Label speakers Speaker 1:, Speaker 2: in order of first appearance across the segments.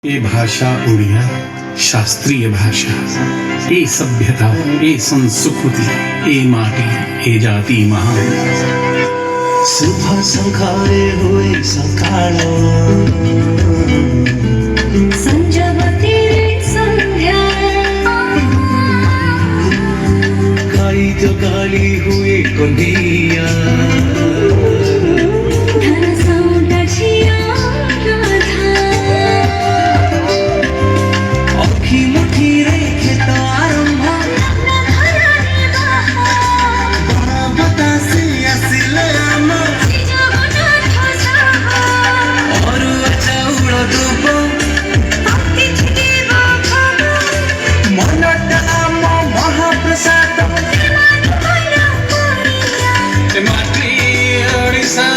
Speaker 1: ए भाषा ओडिया शास्त्रीय भाषा, ए सभ्यता, ए संस्कृति, ए माटी, ए जाति महान।
Speaker 2: शुभ सखाए हुए सकाळ
Speaker 3: संजवती संध्या
Speaker 2: काई जगाली हुए कन्हैया
Speaker 3: धन सौंदर्या राधा
Speaker 2: अखी मुठी रेखे तो आरंभ बड़ा बतासी आसिले आम और चाउଳ दुब मनटा आम महाप्रसाद
Speaker 1: माटी ओडिशा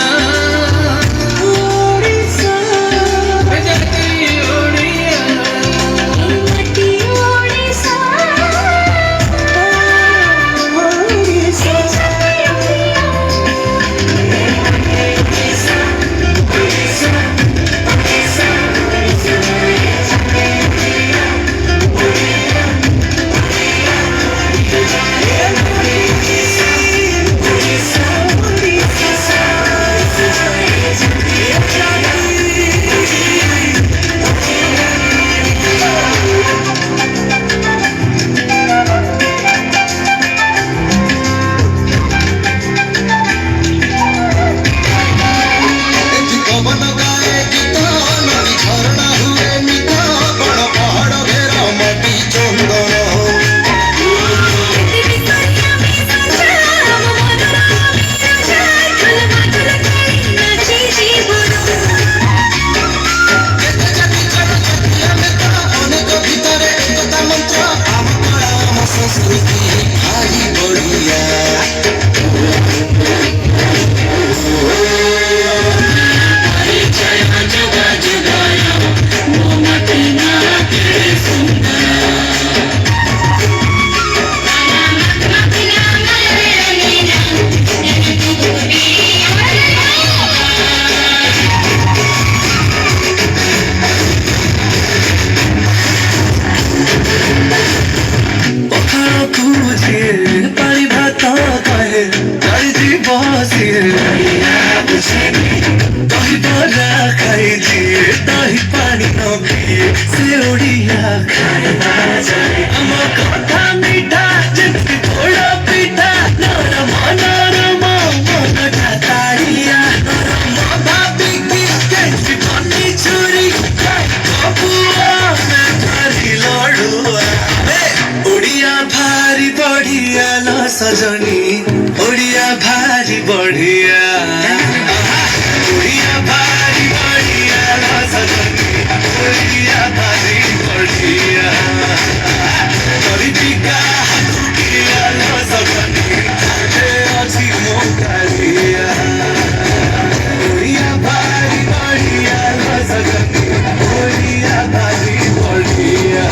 Speaker 2: दही बरा खाइए दही पानी न पिए से ओडिया खाइबा जाए हम कथा मीठा जितकी थोड़ा पीठा नरम नरम मन ताड़िया नरम भाभी की कैसी बनी छुरी कपुआ में धरी लड़ुआ ओडिया भारी बढ़िया ल सजनी ओडिया भारी बढ़िया ओडिया भारी बढ़िया ल सजनी ओडिया भारी बढ़िया परिचिका हाथुकिया ल सजनी ए अछि मोकालिया ओडिया भारी बढ़िया ल सजनी ओडिया भारी बढ़िया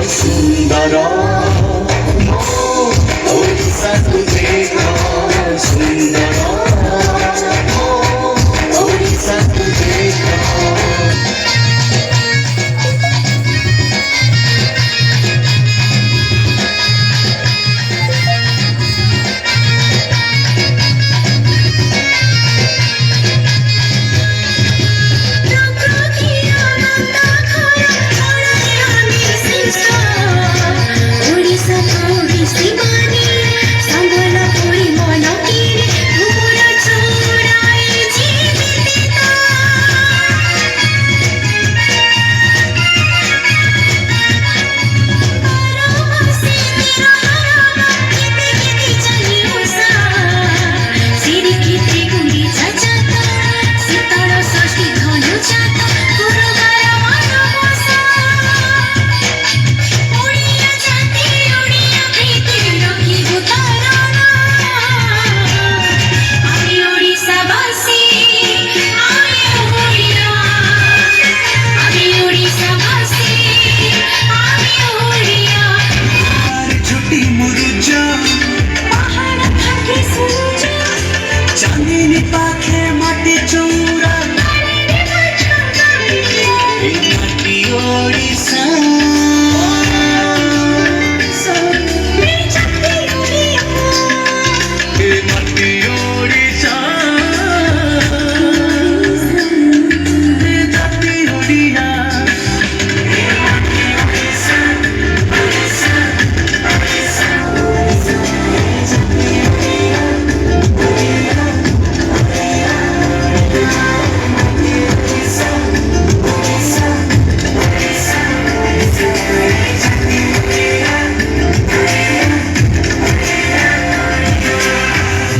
Speaker 2: सुंदर ओडिशा तुझे सुंदर ओडिशा तुझे ମାଟି ମୁରୁଜ
Speaker 3: ପାହାଡ଼ ଫାଟି ସୂରୁଜ
Speaker 2: ଚାନ୍ଦିନୀ ପାଖେ ମାଟି ଚଉରା
Speaker 3: ପାଣିରେ ମାଛ ଧରିଲେ
Speaker 2: ଏ ମାଟି ଓଡ଼ିଶା
Speaker 3: ଏ ଜାତି ଓଡ଼ିଆ
Speaker 2: ଏ ମାଟି ଓଡ଼ିଶା ଏ ଜାତି ଓଡ଼ିଆ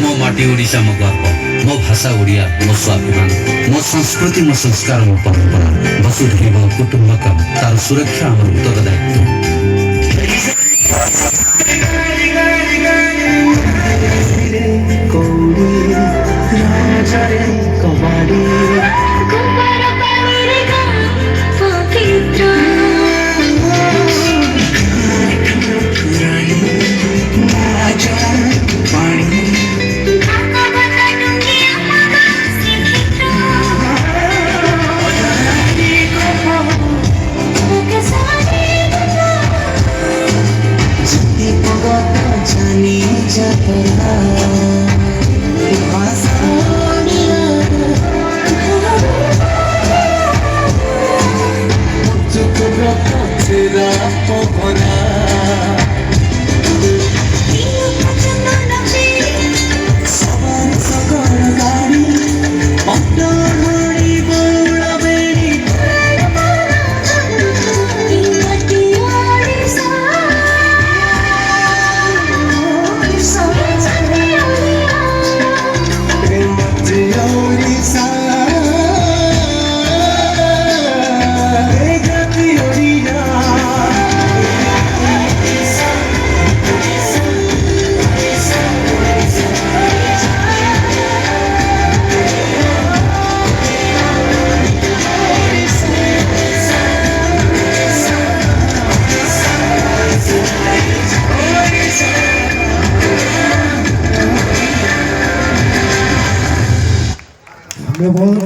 Speaker 4: मो माटी ओडिशा मो गर्व मो भाषा ओडिया मो स्वाभिमान मो संस्कृति मो संस्कार मो परंपरा वसुधैव कुटुम्बकम तार सुरक्षा हमर उत्तरदायित्व
Speaker 2: कौड़ी राजारे कबाड़ी
Speaker 3: ଗୋବର ପାଣିରେ ଗାଁ ପବିତ୍ର
Speaker 2: पानी
Speaker 3: ଭାଗବତ ଟୁଙ୍ଗି ଆମ ଗାଁ ଶ୍ରୀକ୍ଷେତ୍ର ଭୋଗସାରି
Speaker 2: जिति पगत जानी जतरा भाषा मुझको रख तेरा पवना
Speaker 3: ଦିନ ପର୍ଯ୍ୟନ୍ତ ନବେ
Speaker 2: सवार सगळ गाडी पटमणी बौळ बेडी
Speaker 3: ଏ ମାଟି ଓଡ଼ିଶା ଏ ଜାତି ଓଡ଼ିଆ
Speaker 2: प्रेमची ओडिसा ए जाती ओडिया
Speaker 5: हमें बहुत